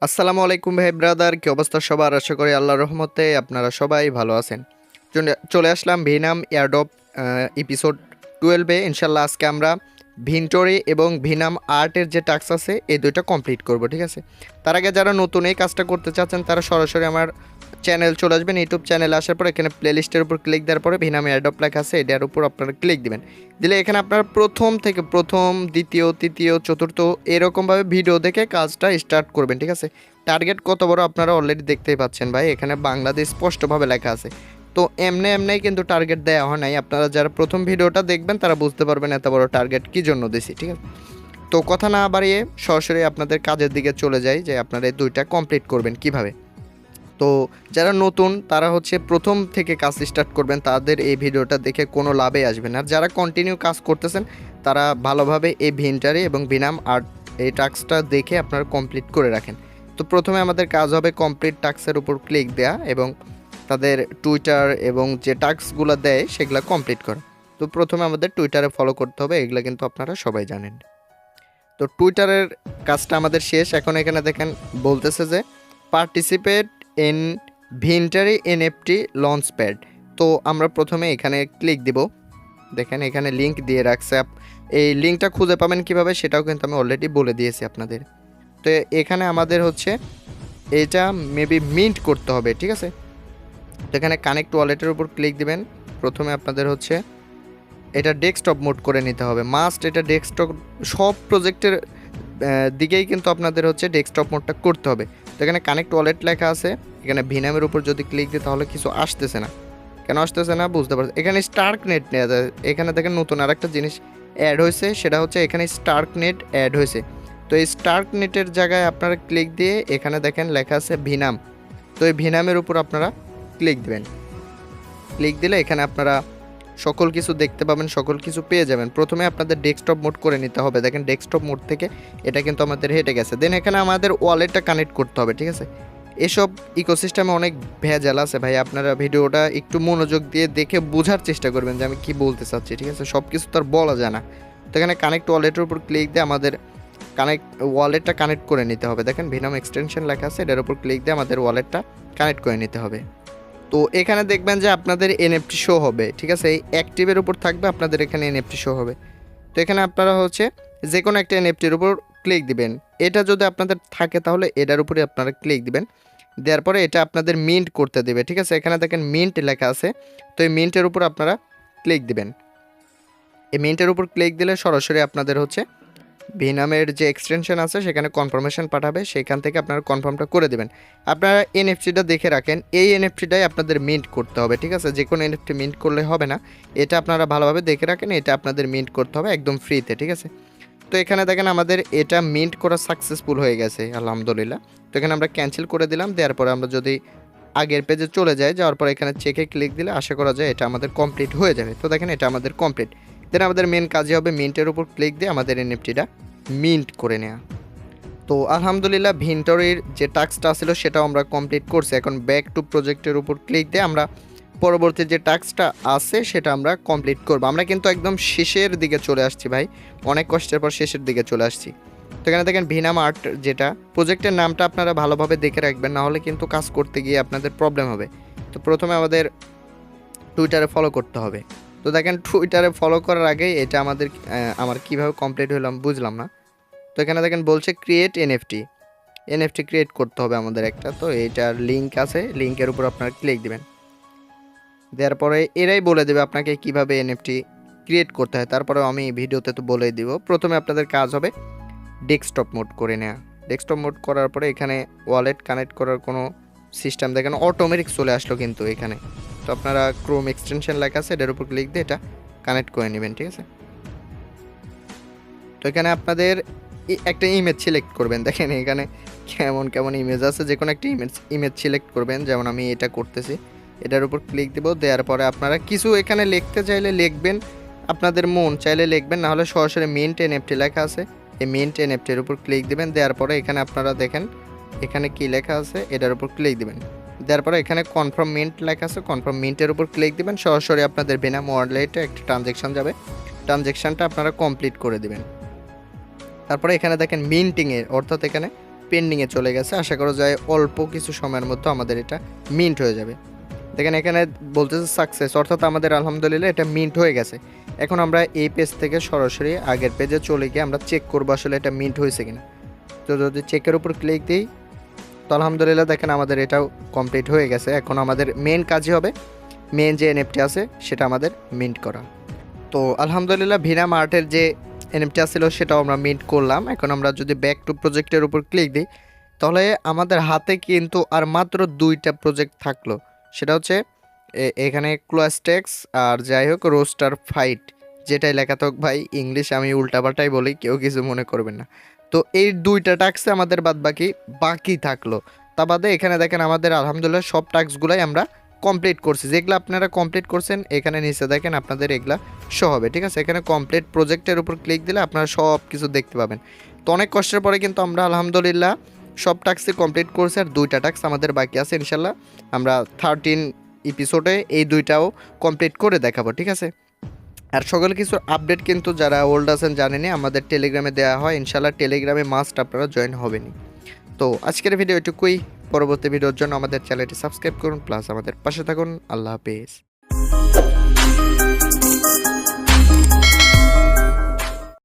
আসসালামু আলাইকুম ভাই ব্রাদার, কি অবস্থা সবার? আশা করি আল্লাহর রহমতে আপনারা সবাই ভালো আছেন। চলে আসলাম ভিনাম এয়ারড্রপ এপিসোড 12-এ। ইনশাল্লাহ আজকে আমরা ভিনটরি এবং ভিনাম আর্টের যে টাস্ক আছে এই দুইটা কমপ্লিট করব, ঠিক আছে? তার আগে যারা নতুন এই কাজটা করতে চাচ্ছেন তারা সরাসরি আমার চ্যানেল চলে আসবেন। ইউটিউব চ্যানেলে আসার পর এখানে প্লেলিস্টের উপর ক্লিক দেওয়ার পরে ভিনাম এয়ারড্রপ লেখা আছে, এটার উপর আপনারা ক্লিক দিবেন। দিলে এখানে আপনারা প্রথম থেকে প্রথম, দ্বিতীয়, তৃতীয়, চতুর্থ এরকমভাবে ভিডিও দেখে কাজটা স্টার্ট করবেন, ঠিক আছে? টার্গেট কত বড় আপনারা অলরেডি দেখতেই পাচ্ছেন ভাই, এখানে বাংলাদেশ স্পষ্টভাবে লেখা আছে। তো এমনি কিন্তু টার্গেট দেওয়া হয় নাই। আপনারা যারা প্রথম ভিডিওটা দেখবেন তারা বুঝতে পারবেন এত বড় টার্গেট কী জন্য দিছি, ঠিক আছে? তো কথা না বাড়িয়ে সরাসরি আপনাদের কাজের দিকে চলে যাই যে আপনারা এই দুইটা কমপ্লিট করবেন কিভাবে। তো যারা নতুন তারা হচ্ছে প্রথম থেকে কাজ স্টার্ট করবেন, তাদের এই ভিডিওটা দেখে কোনো লাভে আসবে না। আর যারা কন্টিনিউ কাজ করতেছেন তারা ভালোভাবে এই ভিনটারি এবং ভিনাম আর্ট এই টাস্কটা দেখে আপনারা কমপ্লিট করে রাখেন। তো প্রথমে আমাদের কাজ হবে কমপ্লিট টাস্কের উপর ক্লিক দেয়া এবং তাদের টুইটার এবং যে টাস্কগুলো দেয় সেগুলো কমপ্লিট করা। তো প্রথমে আমাদের টুইটারে ফলো করতে হবে, এগুলো কিন্তু আপনারা সবাই জানেন। তো টুইটারের কাজটা আমাদের শেষ। এখন এখানে দেখেন বলতেছে যে participate in Vintari NFT launchpad. তো আমরা প্রথমে এখানে ক্লিক দিব। দেখেন এখানে লিঙ্ক দিয়ে রাখছে, এই লিঙ্কটা খুঁজে পাবেন কিভাবে সেটাও কিন্তু আমি অলরেডি বলে দিয়েছি আপনাদের। তো এখানে আমাদের হচ্ছে এটা মেবি মিন্ট করতে হবে, ঠিক আছে? তো এখানে কানেক্ট ওয়ালেটের উপর ক্লিক দিবেন। প্রথমে আপনাদের হচ্ছে এটা ডেস্কটপ মোড করে নিতে হবে, মাস্ট। এটা ডেস্কটপ সব প্রজেক্টের দিকেই কিন্তু আপনাদের হচ্ছে ডেস্কটপ মোডটা করতে হবে। তো এখানে কানেক্ট ওয়ালেট লেখা আছে, এখানে ভিনামের উপর যদি ক্লিক দিই তাহলে কিছু আসতেছে না। কেন আসতেছে না বুঝতে পারছি। এখানে স্টার্ক নেট নেওয়া যায়। এখানে দেখেন নতুন আর একটা জিনিস অ্যাড হয়েছে, সেটা হচ্ছে এখানে স্টার্ক নেট অ্যাড হয়েছে। তো এই স্টার্ক নেটের জায়গায় আপনারা ক্লিক দিয়ে এখানে দেখেন লেখা আছে ভিনাম। তো এই ভিনামের উপর আপনারা ক্লিক দেবেন। ক্লিক দিলে এখানে আপনারা সকল কিছু দেখতে পাবেন, সকল কিছু পেয়ে যাবেন। প্রথমে আপনাদের ডেস্কটপ মোড করে নিতে হবে। দেখেন ডেস্কটপ মোড থেকে এটা কিন্তু আমাদের হেঁটে গেছে। দেন এখানে আমাদের ওয়ালেটটা কানেক্ট করতে হবে, ঠিক আছে? এসব ইকোসিস্টেমে অনেক ভেজাল আছে ভাই, আপনারা ভিডিওটা একটু মনোযোগ দিয়ে দেখে বোঝার চেষ্টা করবেন যে আমি কি বলতে চাচ্ছি, ঠিক আছে? সব কিছু তো আর বলা যায় না। তো এখানে কানেক্ট ওয়ালেটের উপর ক্লিক দিয়ে আমাদের ওয়ালেটটা কানেক্ট করে নিতে হবে। দেখেন ভিনাম এক্সটেনশন লেখা আছে, এটার উপর ক্লিক দিয়ে আমাদের ওয়ালেটটা কানেক্ট করে নিতে হবে। তো এখানে দেখবেন যে আপনাদের এনএফটি শো হবে, ঠিক আছে? এই অ্যাক্টিভের উপর থাকবে, আপনাদের এখানে এনএফটি শো হবে। তো এখানে আপনারা হচ্ছে যে কোনো একটা এনএফটির উপর ক্লিক দিবেন। এটা যদি আপনাদের থাকে তাহলে এটার উপরে আপনারা ক্লিক দিবেন। দেওয়ার পরে এটা আপনাদের মিন্ট করতে দেবে, ঠিক আছে? এখানে দেখেন মিন্ট লেখা আছে, তো এই মিন্টের উপর আপনারা ক্লিক দিবেন। এই মিন্টের উপর ক্লিক দিলে সরাসরি আপনাদের হচ্ছে ভিনামের যে এক্সটেনশন আছে সেখানে কনফার্মেশন পাঠাবে, সেখান থেকে আপনারা কনফার্মটা করে দেবেন। আপনারা এনএফটিটা দেখে রাখেন, এই এনএফটিটাই আপনাদের মিন্ট করতে হবে, ঠিক আছে? যে কোনো এনএফটি মিন্ট করলে হবে না, এটা আপনারা ভালোভাবে দেখে রাখেন, এটা আপনাদের মিন্ট করতে হবে একদম ফ্রিতে, ঠিক আছে? তো এখানে দেখেন আমাদের এটা মিন্ট করা সাকসেসফুল হয়ে গেছে, আলহামদুলিল্লাহ। তো এখানে আমরা ক্যান্সেল করে দিলাম। দেওয়ার পরে আমরা যদি আগের পেজে চলে যাই, যাওয়ার পর এখানে চেকে ক্লিক দিলে আশা করা যায় এটা আমাদের কমপ্লিট হয়ে যাবে। তো দেখেন এটা আমাদের কমপ্লিট। দেন আমাদের মেন কাজই হবে মিন্টের উপর ক্লিক দিয়ে আমাদের এনএফটিটা মিন্ট করে নেওয়া। তো আলহামদুলিল্লাহ ভিনটরির যে টাস্কটা ছিল সেটাও আমরা কমপ্লিট করছি। এখন ব্যাক টু প্রজেক্টের উপর ক্লিক দিয়ে আমরা পরবর্তী যে টাস্কটা আছে সেটা আমরা কমপ্লিট করব। আমরা কিন্তু একদম শেষের দিকে চলে আসছি ভাই, অনেক কষ্টের পর শেষের দিকে চলে আসছি। তো এখানে দেখেন ভিনাম আর্ট, যেটা প্রজেক্টের নামটা আপনারা ভালোভাবে দেখে রাখবেন, না হলে কিন্তু কাজ করতে গিয়ে আপনাদের প্রবলেম হবে। তো প্রথমে আমাদের টুইটারে ফলো করতে হবে। তো দেখেন টুইটারে ফলো করার আগে এটা আমার কীভাবে কমপ্লিট হলাম বুঝলাম না। তো এখানে দেখেন বলছে ক্রিয়েট এনএফটি ক্রিয়েট করতে হবে আমাদের একটা। তো এইটার লিঙ্ক আছে, লিঙ্কের উপর আপনারা ক্লিক দিবেন। দেওয়ার পরে এরাই বলে দেবে আপনাকে কিভাবে এনএফটি ক্রিয়েট করতে হয়। তারপরেও আমি ভিডিওতে তো বলেই দিব। প্রথমে আপনাদের কাজ হবে ডেস্কটপ মোড করে নেওয়া। ডেস্কটপ মোড করার পরে এখানে ওয়ালেট কানেক্ট করার কোনো সিস্টেম দেখেন অটোমেটিক চলে আসলো কিন্তু এখানে। তো আপনারা ক্রোম এক্সটেনশন লেখা আছে, এটার উপর ক্লিক দিয়ে এটা কানেক্ট করে নেবেন, ঠিক আছে? তো এখানে আপনাদের একটা ইমেজ সিলেক্ট করবেন। দেখেন এখানে কেমন কেমন ইমেজ আছে, যে কোনো একটা ইমেজ সিলেক্ট করবেন। যেমন আমি এটা করতেছি, এটার উপর ক্লিক দেব। দেওয়ার পরে আপনারা কিছু এখানে লিখতে চাইলে লিখবেন, আপনাদের মন চাইলে লিখবেন, না হলে সরাসরি মিন্ট এনএফটি লেখা আছে, এই মিন্ট এনএফটির উপর ক্লিক দিবেন। দেওয়ার পরে এখানে আপনারা দেখেন এখানে কি লেখা আছে, এটার উপর ক্লিক দিবেন। দেওয়ার পরে এখানে কনফার্ম মিন্ট লেখা আছে, কনফার্ম মিন্টের উপর ক্লিক দিবেন। সরাসরি আপনাদের ভিনাম ওয়ালেটে একটা ট্রানজ্যাকশন যাবে, ট্রানজ্যাকশনটা আপনারা কমপ্লিট করে দিবেন। তারপরে এখানে দেখেন মিন্টিংয়ের, অর্থাৎ এখানে পেন্ডিংয়ে চলে গেছে। আশা করা যায় অল্প কিছু সময়ের মধ্যে আমাদের এটা মিন্ট হয়ে যাবে। দেখেন এখানে বলতেছে সাকসেস, অর্থাৎ আমাদের আলহামদুলিল্লাহ এটা মিন্ট হয়ে গেছে। এখন আমরা এই পেজ থেকে সরাসরি আগের পেজে চলে গিয়ে আমরা চেক করবো আসলে এটা মিন্ট হয়েছে কিনা। তো যদি চেকের উপর ক্লিক দিই তো আলহামদুলিল্লাহ দেখেন আমাদের এটাও কমপ্লিট হয়ে গেছে। এখন আমাদের মেন কাজই হবে মেন যে এনএফটি আছে সেটা আমাদের মিন্ট করা। তো আলহামদুলিল্লাহ ভেনাম আর্টের যে এনএফটি আসছিল সেটাও আমরা মিন্ট করলাম। এখন আমরা যদি ব্যাক টু প্রজেক্টের উপর ক্লিক দিই তাহলে আমাদের হাতে কিন্তু আর মাত্র 2টা প্রজেক্ট থাকলো। সেটা হচ্ছে এখানে ক্লোয়াস্টেক্স আর যাই হোক রোস্টার ফাইট, যেটাই লেখা থাক ভাই ইংলিশ আমি উল্টাপাল্টাই বলি, কেউ কিছু মনে করবেন না। তো এই 2টা টাস্কে আমাদের বাকি থাকলো। তা বাদে এখানে দেখেন আমাদের আলহামদুলিল্লাহ সব টাস্কগুলাই আমরা কমপ্লিট করছি। যেগুলো আপনারা কমপ্লিট করছেন এখানে নিচে দেখেন আপনাদের এগুলা শো হবে, ঠিক আছে। এখানে কমপ্লিট প্রজেক্টের উপর ক্লিক দিলে আপনারা সব কিছু দেখতে পাবেন। তো অনেক কষ্টের পরে কিন্তু আমরা আলহামদুলিল্লাহ সব টাস্কই কমপ্লিট করছি, আর 2টা টাস্ক আমাদের বাকি আছে। ইনশাল্লাহ আমরা 13 এপিসোডে এই 2টাও কমপ্লিট করে দেখাবো, ঠিক আছে। আর সকল কিছুর আপডেট কিন্তু যারা ওল্ড আছেন জানেনি, আমাদের টেলিগ্রামে দেওয়া হয়। ইনশাল্লাহ টেলিগ্রামে মাস্ট আপনারা জয়েন হবেনই। তো আজকের ভিডিও এটুকুই। পরবর্তী ভিডিওর জন্য আমাদের চ্যানেলটি সাবস্ক্রাইব করুন, প্লাস আমাদের পাশে থাকুন। আল্লাহ হাফেজ।